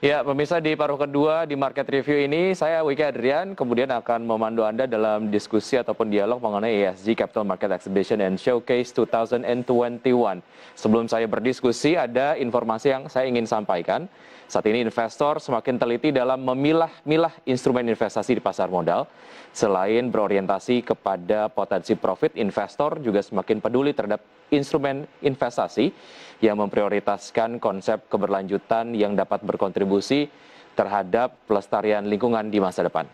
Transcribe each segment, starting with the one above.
Ya, pemirsa di paruh kedua di Market Review ini, saya Wiki Adrian, kemudian akan memandu Anda dalam diskusi ataupun dialog mengenai ESG Capital Market Exhibition and Showcase 2021. Sebelum saya berdiskusi, ada informasi yang saya ingin sampaikan. Saat ini investor semakin teliti dalam memilah-milah instrumen investasi di pasar modal. Selain berorientasi kepada potensi profit, investor juga semakin peduli terhadap instrumen investasi yang memprioritaskan konsep keberlanjutan yang dapat berkontribusi terhadap pelestarian lingkungan di masa depan.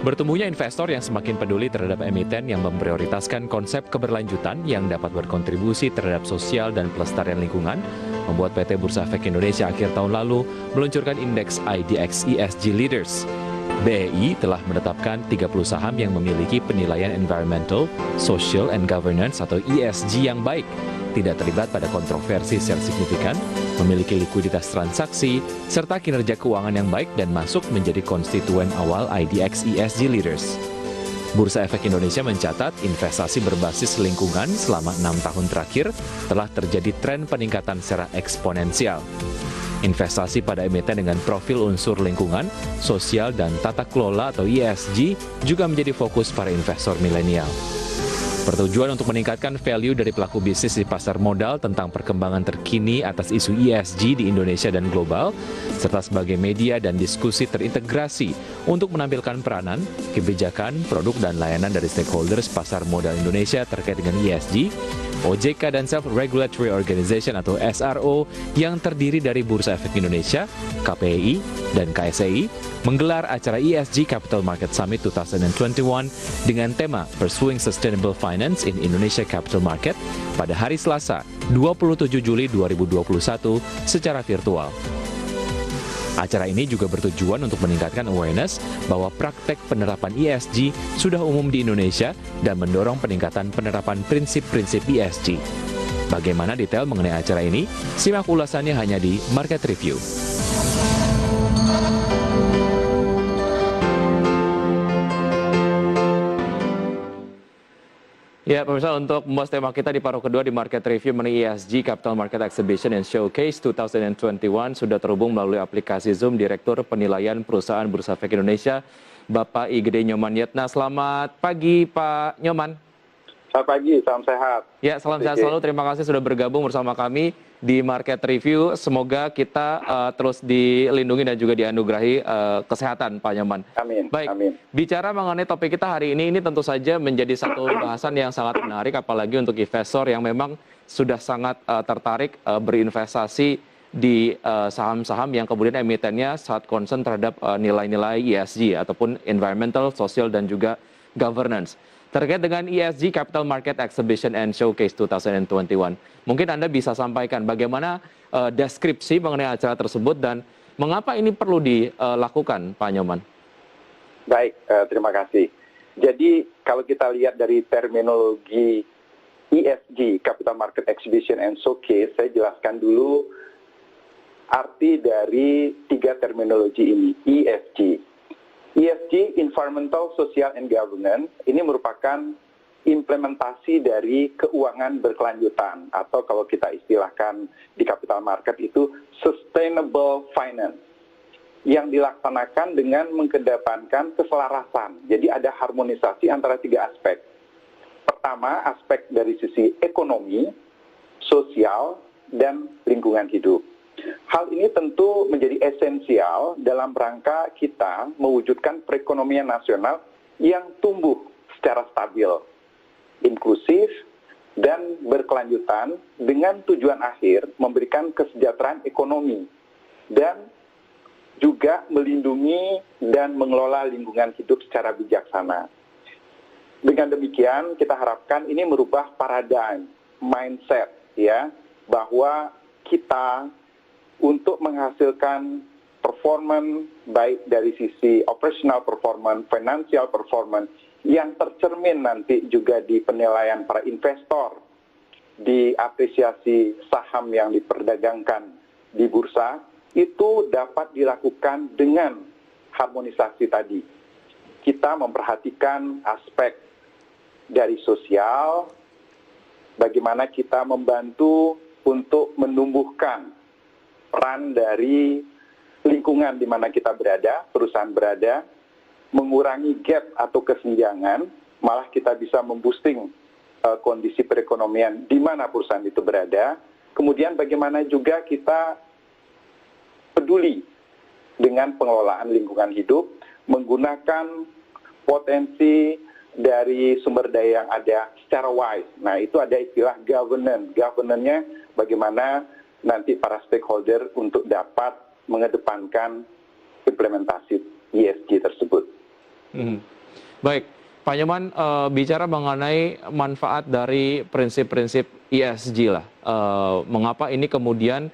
Bertemunya investor yang semakin peduli terhadap emiten yang memprioritaskan konsep keberlanjutan yang dapat berkontribusi terhadap sosial dan pelestarian lingkungan membuat PT Bursa Efek Indonesia akhir tahun lalu meluncurkan indeks IDX ESG Leaders. BEI telah menetapkan 30 saham yang memiliki penilaian environmental, social, and governance atau ESG yang baik, tidak terlibat pada kontroversi secara signifikan, memiliki likuiditas transaksi, serta kinerja keuangan yang baik dan masuk menjadi konstituen awal IDX ESG Leaders. Bursa Efek Indonesia mencatat investasi berbasis lingkungan selama 6 tahun terakhir telah terjadi tren peningkatan secara eksponensial. Investasi pada emiten dengan profil unsur lingkungan, sosial, dan tata kelola atau ESG juga menjadi fokus para investor milenial. Bertujuan untuk meningkatkan value dari pelaku bisnis di pasar modal tentang perkembangan terkini atas isu ESG di Indonesia dan global, serta sebagai media dan diskusi terintegrasi untuk menampilkan peranan, kebijakan, produk, dan layanan dari stakeholders pasar modal Indonesia terkait dengan ESG, OJK dan Self-Regulatory Organization atau SRO yang terdiri dari Bursa Efek Indonesia, KPI, dan KSEI menggelar acara ESG Capital Market Summit 2021 dengan tema Pursuing Sustainable Finance in Indonesia Capital Market pada hari Selasa, 27 Juli 2021 secara virtual. Acara ini juga bertujuan untuk meningkatkan awareness bahwa praktek penerapan ESG sudah umum di Indonesia dan mendorong peningkatan penerapan prinsip-prinsip ESG. Bagaimana detail mengenai acara ini? Simak ulasannya hanya di Market Review. Ya, pemirsa, untuk membahas tema kita di paruh kedua di Market Review mengenai ESG Capital Market Exhibition and Showcase 2021 sudah terhubung melalui aplikasi Zoom Direktur Penilaian Perusahaan Bursa Efek Indonesia, Bapak Igede Nyoman Yetna. Selamat pagi, Pak Nyoman. Selamat pagi, salam sehat. Ya, salam sehat selalu. Terima kasih sudah bergabung bersama kami di Market Review. Semoga kita terus dilindungi dan juga dianugerahi kesehatan, Pak Nyoman. Amin. Baik, amin. Bicara mengenai topik kita hari ini tentu saja menjadi satu bahasan yang sangat menarik, apalagi untuk investor yang memang sudah sangat tertarik berinvestasi di saham-saham yang kemudian emitennya sangat concern terhadap nilai-nilai ESG ataupun environmental, social, dan juga governance. Terkait dengan ESG Capital Market Exhibition and Showcase 2021, mungkin Anda bisa sampaikan bagaimana deskripsi mengenai acara tersebut dan mengapa ini perlu dilakukan, Pak Nyoman? Baik, terima kasih. Jadi kalau kita lihat dari terminologi ESG Capital Market Exhibition and Showcase, saya jelaskan dulu arti dari tiga terminologi ini, ESG. ESG, Environmental, Social, and Governance, ini merupakan implementasi dari keuangan berkelanjutan, atau kalau kita istilahkan di capital market itu Sustainable Finance, yang dilaksanakan dengan mengedepankan keselarasan. Jadi ada harmonisasi antara tiga aspek. Pertama, aspek dari sisi ekonomi, sosial, dan lingkungan hidup. Hal ini tentu menjadi esensial dalam rangka kita mewujudkan perekonomian nasional yang tumbuh secara stabil, inklusif, dan berkelanjutan dengan tujuan akhir memberikan kesejahteraan ekonomi dan juga melindungi dan mengelola lingkungan hidup secara bijaksana. Dengan demikian, kita harapkan ini merubah paradigma, mindset, ya, bahwa kita untuk menghasilkan performance baik dari sisi operational performance, financial performance yang tercermin nanti juga di penilaian para investor, di apresiasi saham yang diperdagangkan di bursa, itu dapat dilakukan dengan harmonisasi tadi. Kita memperhatikan aspek dari sosial, bagaimana kita membantu untuk menumbuhkan peran dari lingkungan di mana kita berada, perusahaan berada, mengurangi gap atau kesenjangan, malah kita bisa memboosting kondisi perekonomian di mana perusahaan itu berada. Kemudian bagaimana juga kita peduli dengan pengelolaan lingkungan hidup, menggunakan potensi dari sumber daya yang ada secara wise. Nah, itu ada istilah governance. Governance-nya bagaimana nanti para stakeholder untuk dapat mengedepankan implementasi ESG tersebut. Baik, Pak Nyoman, bicara mengenai manfaat dari prinsip-prinsip ESG lah. Mengapa ini kemudian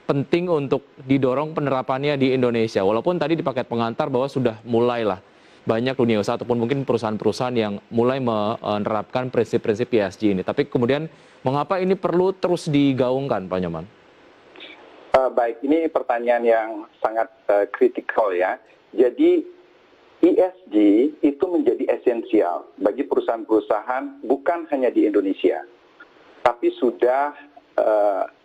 penting untuk didorong penerapannya di Indonesia? Walaupun tadi di paket pengantar bahwa sudah mulailah banyak dunia usaha ataupun mungkin perusahaan-perusahaan yang mulai menerapkan prinsip-prinsip ESG ini. Tapi kemudian mengapa ini perlu terus digaungkan, Pak Nyoman? Baik, ini pertanyaan yang sangat kritikal ya. Jadi ESG itu menjadi esensial bagi perusahaan-perusahaan bukan hanya di Indonesia, tapi sudah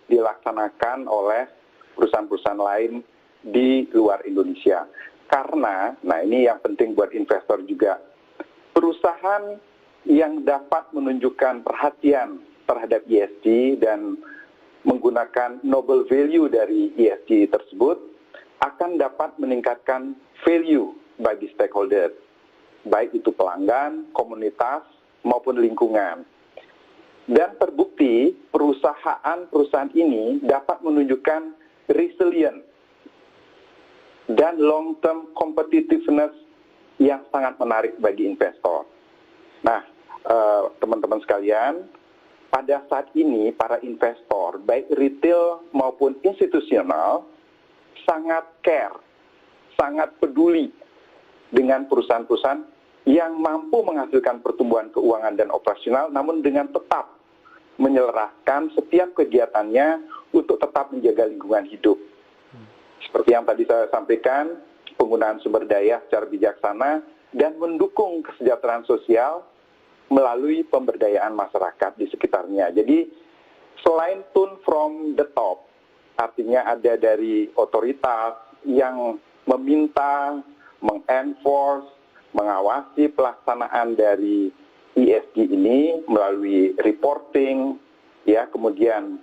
dilaksanakan oleh perusahaan-perusahaan lain di luar Indonesia. Karena, nah ini yang penting buat investor juga, perusahaan yang dapat menunjukkan perhatian terhadap ESG dan menggunakan noble value dari ESG tersebut akan dapat meningkatkan value bagi stakeholder, baik itu pelanggan, komunitas, maupun lingkungan. Dan terbukti perusahaan-perusahaan ini dapat menunjukkan resilient dan long-term competitiveness yang sangat menarik bagi investor. Nah, teman-teman sekalian, pada saat ini para investor, baik retail maupun institusional, sangat care, sangat peduli dengan perusahaan-perusahaan yang mampu menghasilkan pertumbuhan keuangan dan operasional, namun dengan tetap menyelaraskan setiap kegiatannya untuk tetap menjaga lingkungan hidup. Seperti yang tadi saya sampaikan, penggunaan sumber daya secara bijaksana dan mendukung kesejahteraan sosial melalui pemberdayaan masyarakat di sekitarnya. Jadi selain tune from the top, artinya ada dari otoritas yang meminta, mengenforce, mengawasi pelaksanaan dari ESG ini melalui reporting, ya, kemudian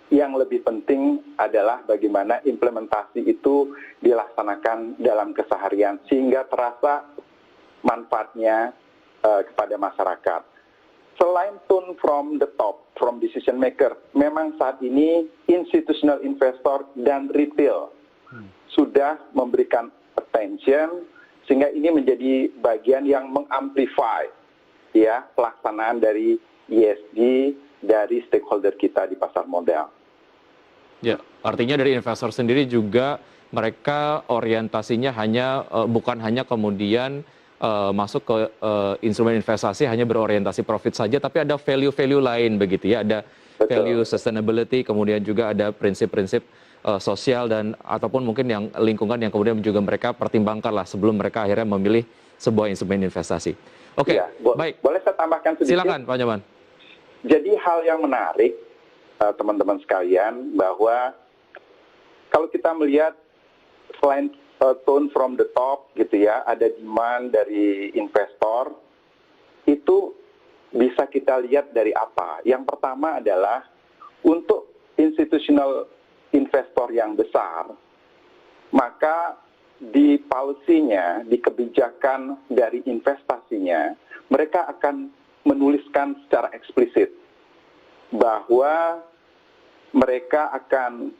yang lebih penting adalah bagaimana implementasi itu dilaksanakan dalam keseharian sehingga terasa manfaatnya kepada masyarakat. Selain tone from the top, from decision maker, memang saat ini institutional investor dan retail sudah memberikan attention sehingga ini menjadi bagian yang mengamplify ya pelaksanaan dari ESG dari stakeholder kita di pasar modal. Ya, artinya dari investor sendiri juga mereka orientasinya hanya bukan hanya kemudian masuk ke instrumen investasi hanya berorientasi profit saja, tapi ada value-value lain begitu ya, ada value sustainability, kemudian juga ada prinsip-prinsip sosial dan ataupun mungkin yang lingkungan yang kemudian juga mereka pertimbangkan lah sebelum mereka akhirnya memilih sebuah instrumen investasi. Oke, ya, baik. Boleh saya tambahkan sedikit? Silakan, Pak Nyoman. Jadi hal yang menarik, teman-teman sekalian, bahwa kalau kita melihat selain tone from the top gitu ya, ada demand dari investor, itu bisa kita lihat dari apa? Yang pertama adalah untuk institutional investor yang besar, maka di policy-nya, di kebijakan dari investasinya, mereka akan menuliskan secara eksplisit bahwa mereka akan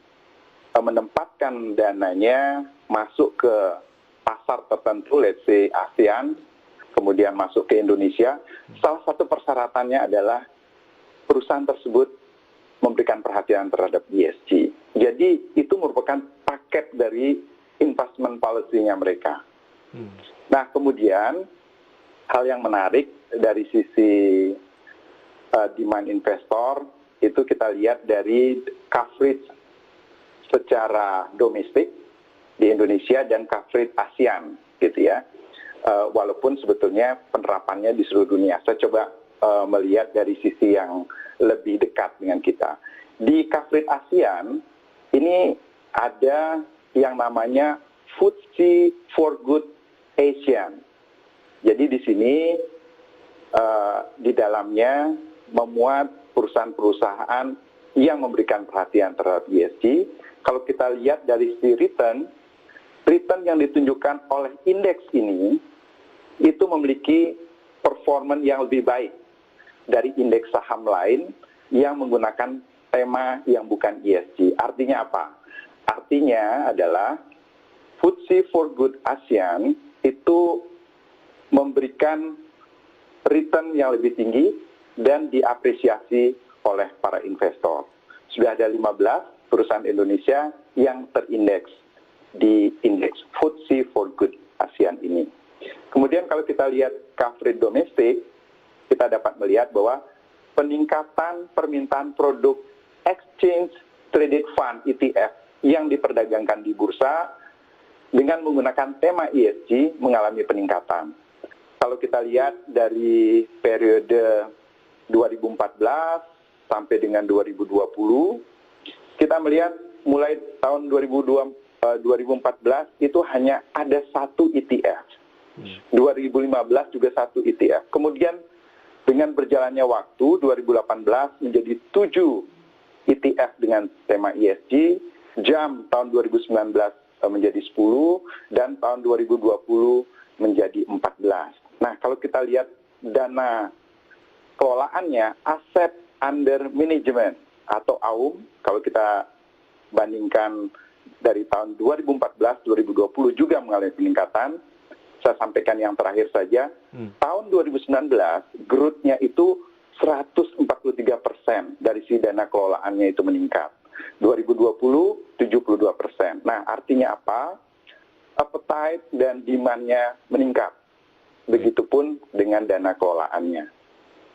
menempatkan dananya masuk ke pasar tertentu, let's say ASEAN, kemudian masuk ke Indonesia. Salah satu persyaratannya adalah perusahaan tersebut memberikan perhatian terhadap ESG. Jadi itu merupakan paket dari investment policy-nya mereka. Nah, kemudian hal yang menarik dari sisi demand investor itu kita lihat dari coverage secara domestik di Indonesia dan coverage ASEAN gitu ya. Walaupun sebetulnya penerapannya di seluruh dunia. Saya coba melihat dari sisi yang lebih dekat dengan kita. Di Coverage ASEAN ini ada yang namanya FTSE for Good ASEAN. Jadi di sini di dalamnya memuat perusahaan-perusahaan yang memberikan perhatian terhadap ESG. Kalau kita lihat dari sisi return yang ditunjukkan oleh indeks ini itu memiliki performa yang lebih baik dari indeks saham lain yang menggunakan tema yang bukan ESG. Artinya apa? Artinya adalah FTSE for Good ASEAN itu memberikan return yang lebih tinggi dan diapresiasi oleh para investor. Sudah ada 15 perusahaan Indonesia yang terindeks di indeks FTSE for Good ASEAN ini. Kemudian kalau kita lihat coverage domestik, kita dapat melihat bahwa peningkatan permintaan produk exchange traded fund ETF yang diperdagangkan di bursa dengan menggunakan tema ESG mengalami peningkatan. Kalau kita lihat dari periode 2014 sampai dengan 2020, kita melihat mulai tahun 2014 itu hanya ada satu ETF. 2015 juga satu ETF. Kemudian dengan berjalannya waktu 2018 menjadi 7 ETF dengan tema ESG, JAM tahun 2019 menjadi 10 dan tahun 2020 menjadi 14. Nah, kalau kita lihat dana kelolaannya, Asset Under Management atau AUM, kalau kita bandingkan dari tahun 2014-2020 juga mengalami peningkatan. Saya sampaikan yang terakhir saja, tahun 2019 growth-nya itu 143% dari si dana kelolaannya itu meningkat. 2020, 72%. Nah, artinya apa? Appetite dan demand-nya meningkat. Begitupun dengan dana kelolaannya.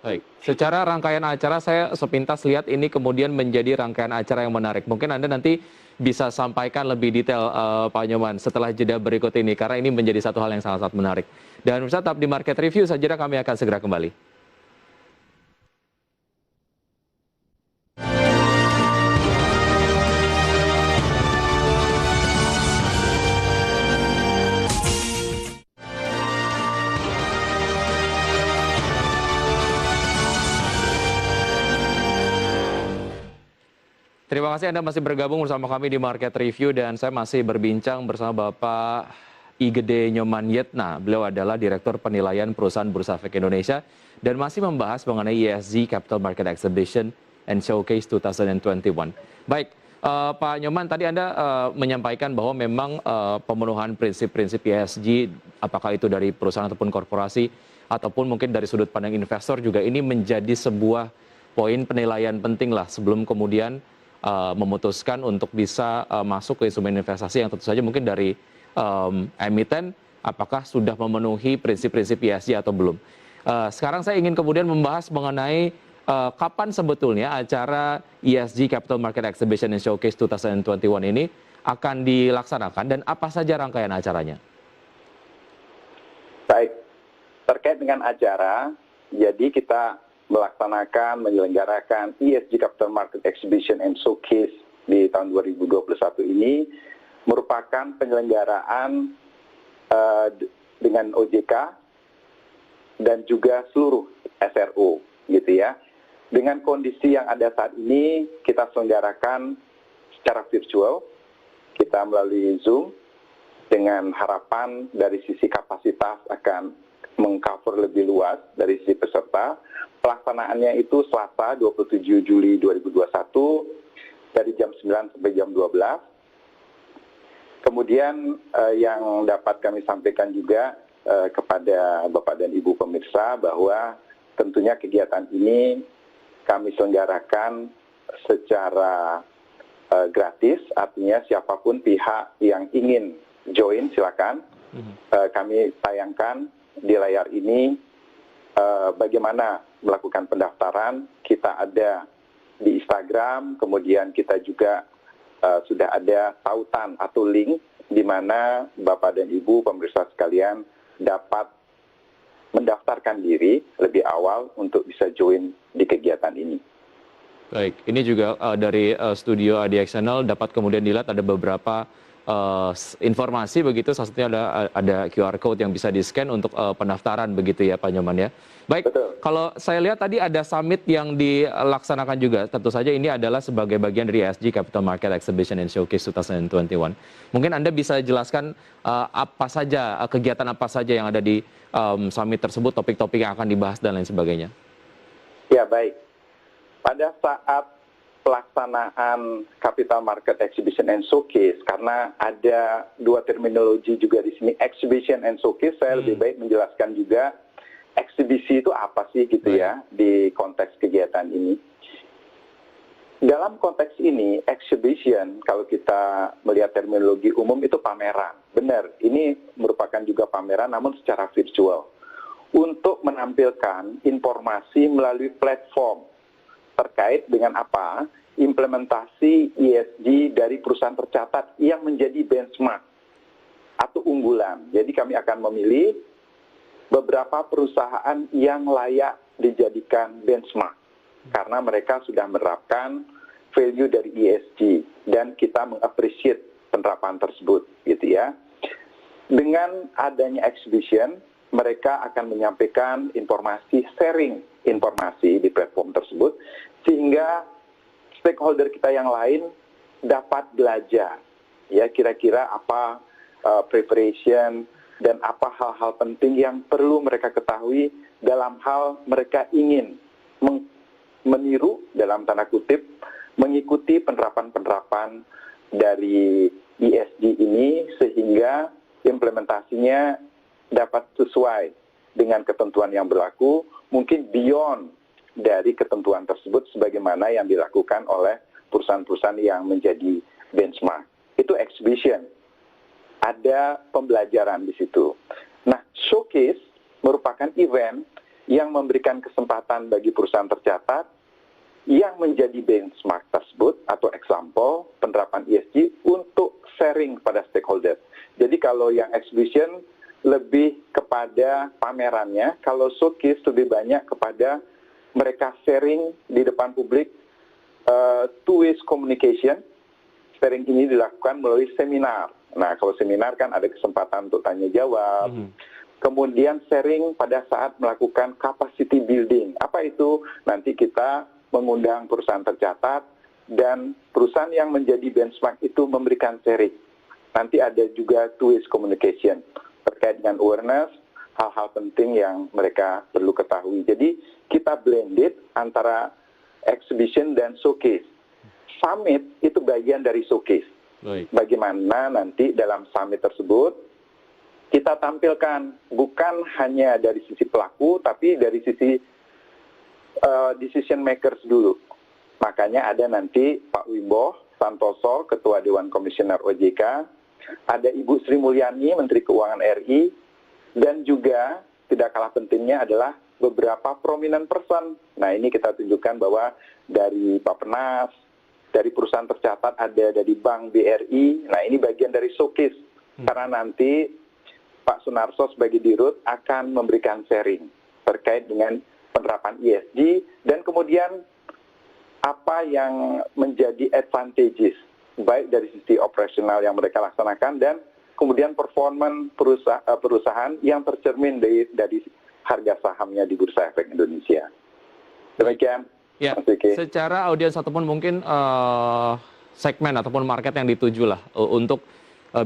Baik, secara rangkaian acara saya sepintas lihat ini kemudian menjadi rangkaian acara yang menarik. Mungkin Anda nanti bisa sampaikan lebih detail Pak Nyoman setelah jeda berikut ini, karena ini menjadi satu hal yang sangat-sangat menarik. Dan pemirsa tetap di Market Review saja, kami akan segera kembali. Terima kasih Anda masih bergabung bersama kami di Market Review dan saya masih berbincang bersama Bapak Igede Nyoman Yetna. Beliau adalah Direktur Penilaian Perusahaan Bursa Efek Indonesia dan masih membahas mengenai ESG Capital Market Exhibition and Showcase 2021. Baik, Pak Nyoman, tadi Anda menyampaikan bahwa memang pemenuhan prinsip-prinsip ESG, apakah itu dari perusahaan ataupun korporasi, ataupun mungkin dari sudut pandang investor juga ini menjadi sebuah poin penilaian penting lah sebelum kemudian memutuskan untuk bisa masuk ke instrumen investasi yang tentu saja mungkin dari emiten apakah sudah memenuhi prinsip-prinsip ESG atau belum. Sekarang saya ingin kemudian membahas mengenai kapan sebetulnya acara ESG Capital Market Exhibition and Showcase 2021 ini akan dilaksanakan dan apa saja rangkaian acaranya? Baik, terkait dengan acara, jadi kita menyelenggarakan ESG Capital Market Exhibition and Showcase di tahun 2021 ini merupakan penyelenggaraan dengan OJK dan juga seluruh SRO gitu ya. Dengan kondisi yang ada saat ini kita selenggarakan secara virtual, kita melalui Zoom dengan harapan dari sisi kapasitas akan mengcover lebih luas dari sisi peserta. Pelaksanaannya itu Selasa 27 Juli 2021 dari jam 9 sampai jam 12. Kemudian yang dapat kami sampaikan juga kepada Bapak dan Ibu pemirsa bahwa tentunya kegiatan ini kami selenggarakan secara gratis, artinya siapapun pihak yang ingin join silakan. Kami tayangkan di layar ini bagaimana melakukan pendaftaran. Kita ada di Instagram, kemudian kita juga sudah ada tautan atau link di mana Bapak dan Ibu pemirsa sekalian dapat mendaftarkan diri lebih awal untuk bisa join di kegiatan ini. Baik, ini juga dari studio ADXNL dapat kemudian dilihat ada beberapa informasi begitu, salah satunya ada QR code yang bisa di-scan untuk pendaftaran begitu ya Pak Nyoman ya. Baik, Betul. kalau saya lihat tadi ada summit yang dilaksanakan juga, tentu saja ini adalah sebagai bagian dari ESG Capital Market Exhibition and Showcase 2021. Mungkin Anda bisa jelaskan apa saja, kegiatan apa saja yang ada di summit tersebut, topik-topik yang akan dibahas dan lain sebagainya. Ya, baik. Pada saat pelaksanaan Capital Market Exhibition and Showcase, karena ada dua terminologi juga di sini, Exhibition and Showcase, saya lebih baik menjelaskan juga eksibisi itu apa sih gitu ya di konteks kegiatan ini. Dalam konteks ini, exhibition, kalau kita melihat terminologi umum itu pameran. Benar, ini merupakan juga pameran namun secara virtual. Untuk menampilkan informasi melalui platform terkait dengan apa? Implementasi ESG dari perusahaan tercatat yang menjadi benchmark atau unggulan. Jadi kami akan memilih beberapa perusahaan yang layak dijadikan benchmark karena mereka sudah menerapkan value dari ESG dan kita mengapresiasi penerapan tersebut, gitu ya. Dengan adanya exhibition, mereka akan menyampaikan informasi, sharing informasi di platform tersebut, sehingga stakeholder kita yang lain dapat belajar, ya kira-kira apa preparation dan apa hal-hal penting yang perlu mereka ketahui dalam hal mereka ingin meniru dalam tanda kutip, mengikuti penerapan-penerapan dari ESG ini sehingga implementasinya dapat sesuai dengan ketentuan yang berlaku, mungkin beyond dari ketentuan tersebut sebagaimana yang dilakukan oleh perusahaan-perusahaan yang menjadi benchmark. Itu exhibition. Ada pembelajaran di situ. Nah, showcase merupakan event yang memberikan kesempatan bagi perusahaan tercatat yang menjadi benchmark tersebut atau example penerapan ESG untuk sharing pada stakeholder. Jadi kalau yang exhibition lebih kepada pamerannya, kalau showcase lebih banyak kepada mereka sharing di depan publik, two ways communication. Sharing ini dilakukan melalui seminar. Nah, kalau seminar kan ada kesempatan untuk tanya jawab. Kemudian sharing pada saat melakukan capacity building. Apa itu? Nanti kita mengundang perusahaan tercatat dan perusahaan yang menjadi benchmark itu memberikan sharing. Nanti ada juga two ways communication terkait dengan awareness, hal-hal penting yang mereka perlu ketahui. Jadi kita blended antara exhibition dan showcase. Summit itu bagian dari showcase. Bagaimana nanti dalam summit tersebut kita tampilkan bukan hanya dari sisi pelaku, tapi dari sisi decision makers dulu. Makanya ada nanti Pak Wimbo Santoso, Ketua Dewan Komisioner OJK, ada Ibu Sri Mulyani, Menteri Keuangan RI, dan juga tidak kalah pentingnya adalah beberapa prominent person. Nah, ini kita tunjukkan bahwa dari Bappenas, dari perusahaan tercatat ada dari Bank BRI. Nah, ini bagian dari showcase. Karena nanti Pak Sunarso sebagai Dirut akan memberikan sharing terkait dengan penerapan ESG dan kemudian apa yang menjadi advantages baik dari sisi operasional yang mereka laksanakan dan kemudian performan perusahaan yang tercermin dari harga sahamnya di Bursa Efek Indonesia. Demikian. Ya, secara audiens ataupun mungkin segmen ataupun market yang dituju lah untuk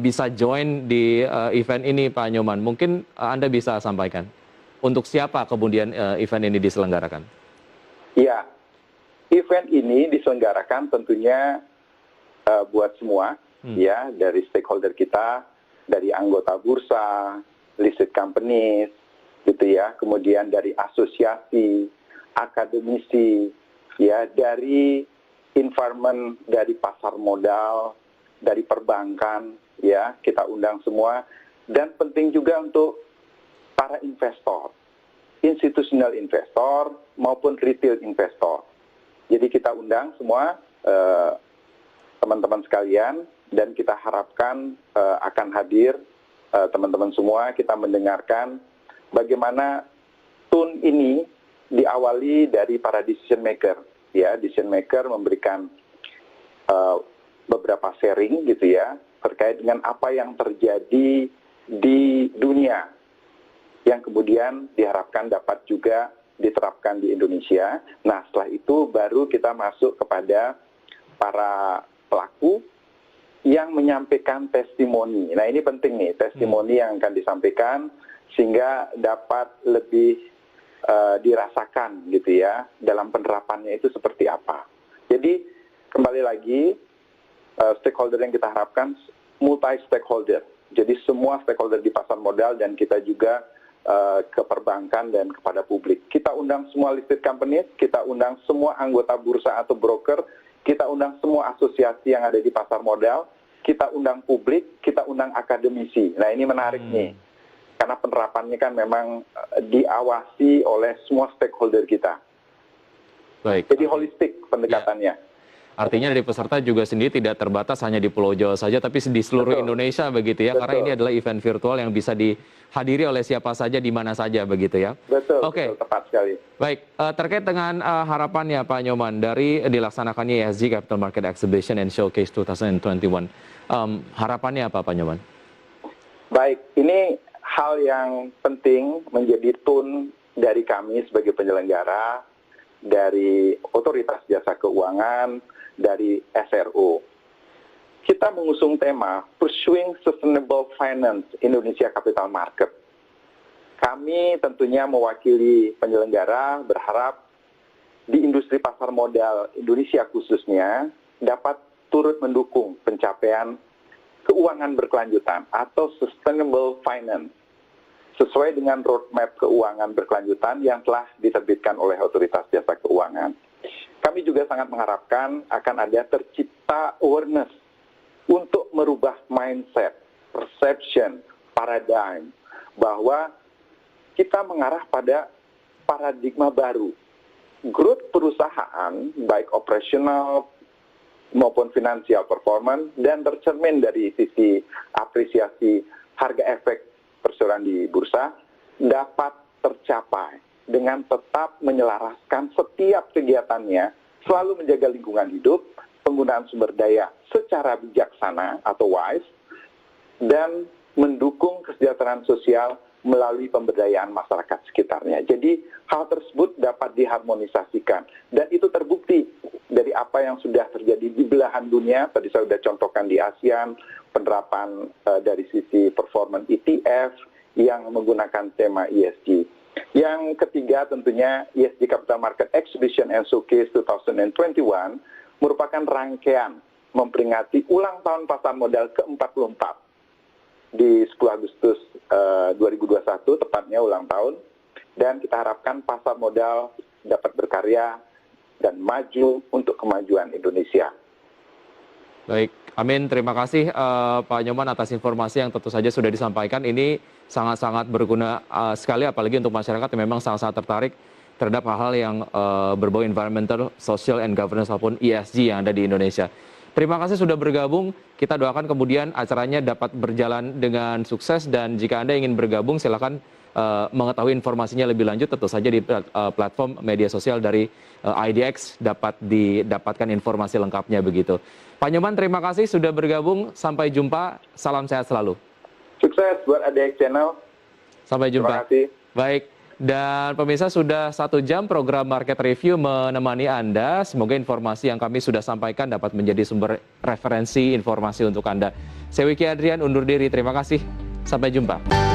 bisa join di event ini Pak Nyoman. Mungkin Anda bisa sampaikan untuk siapa kemudian event ini diselenggarakan? Ya, event ini diselenggarakan tentunya buat semua, ya, dari stakeholder kita, dari anggota bursa, listed companies, gitu ya, kemudian dari asosiasi, akademisi, ya, dari environment, dari pasar modal, dari perbankan, ya, kita undang semua, dan penting juga untuk para investor, institutional investor maupun retail investor. Jadi kita undang semua teman-teman sekalian dan kita harapkan akan hadir teman-teman semua, kita mendengarkan bagaimana tone ini diawali dari para decision maker, ya, decision maker memberikan beberapa sharing gitu ya, terkait dengan apa yang terjadi di dunia, yang kemudian diharapkan dapat juga diterapkan di Indonesia. Nah, setelah itu baru kita masuk kepada para pelaku yang menyampaikan testimoni. Nah, ini penting nih, testimoni yang akan disampaikan sehingga dapat lebih dirasakan gitu ya, dalam penerapannya itu seperti apa. Jadi, kembali lagi, stakeholder yang kita harapkan multi-stakeholder. Jadi, semua stakeholder di pasar modal dan kita juga ke perbankan dan kepada publik. Kita undang semua listed companies, kita undang semua anggota bursa atau broker, kita undang semua asosiasi yang ada di pasar modal, kita undang publik, kita undang akademisi. Nah, ini menarik nih, karena penerapannya kan memang diawasi oleh semua stakeholder kita. Baik. Jadi holistik pendekatannya. Artinya dari peserta juga sendiri tidak terbatas hanya di Pulau Jawa saja, tapi di seluruh Indonesia begitu ya, karena ini adalah event virtual yang bisa dihadiri oleh siapa saja di mana saja begitu ya. Betul, Oke. betul, tepat sekali. Baik, terkait dengan harapannya Pak Nyoman dari dilaksanakannya ESG Capital Market Exhibition and Showcase 2021, harapannya apa Pak Nyoman? Baik, ini hal yang penting menjadi tone dari kami sebagai penyelenggara, dari Otoritas Jasa Keuangan, dari SRO. Kita mengusung tema Pursuing Sustainable Finance Indonesia Capital Market. Kami tentunya mewakili penyelenggara berharap di industri pasar modal Indonesia khususnya dapat turut mendukung pencapaian keuangan berkelanjutan atau sustainable finance sesuai dengan roadmap keuangan berkelanjutan yang telah diterbitkan oleh Otoritas Jasa Keuangan. Kami juga sangat mengharapkan akan ada tercipta awareness untuk merubah mindset, perception, paradigm, bahwa kita mengarah pada paradigma baru. Growth perusahaan, baik operasional maupun financial performance, dan tercermin dari sisi apresiasi harga efek perseroan di bursa, dapat tercapai dengan tetap menyelaraskan setiap kegiatannya, selalu menjaga lingkungan hidup, penggunaan sumber daya secara bijaksana atau wise, dan mendukung kesejahteraan sosial melalui pemberdayaan masyarakat sekitarnya. Jadi hal tersebut dapat diharmonisasikan, dan itu terbukti dari apa yang sudah terjadi di belahan dunia. Tadi saya sudah contohkan di ASEAN, penerapan dari sisi performance ETF yang menggunakan tema ESG. Yang ketiga tentunya ESG Capital Market Exhibition and Showcase 2021 merupakan rangkaian memperingati ulang tahun pasar modal ke-44 di 10 Agustus 2021, tepatnya ulang tahun, dan kita harapkan pasar modal dapat berkarya dan maju untuk kemajuan Indonesia. Baik, amin. Terima kasih Pak Nyoman atas informasi yang tentu saja sudah disampaikan. Ini sangat-sangat berguna sekali, apalagi untuk masyarakat yang memang sangat-sangat tertarik terhadap hal-hal yang berbau environmental, social, and governance ataupun ESG yang ada di Indonesia. Terima kasih sudah bergabung. Kita doakan kemudian acaranya dapat berjalan dengan sukses, dan jika Anda ingin bergabung silakan mengetahui informasinya lebih lanjut tentu saja di platform media sosial dari IDX, dapat didapatkan informasi lengkapnya begitu. Pak Nyoman, terima kasih sudah bergabung. Sampai jumpa. Salam sehat selalu. Sukses buat IDX Channel. Sampai jumpa. Terima kasih. Baik. Dan pemirsa, sudah 1 jam program Market Review menemani Anda. Semoga informasi yang kami sudah sampaikan dapat menjadi sumber referensi informasi untuk Anda. Saya Wiki Adrian undur diri. Terima kasih. Sampai jumpa.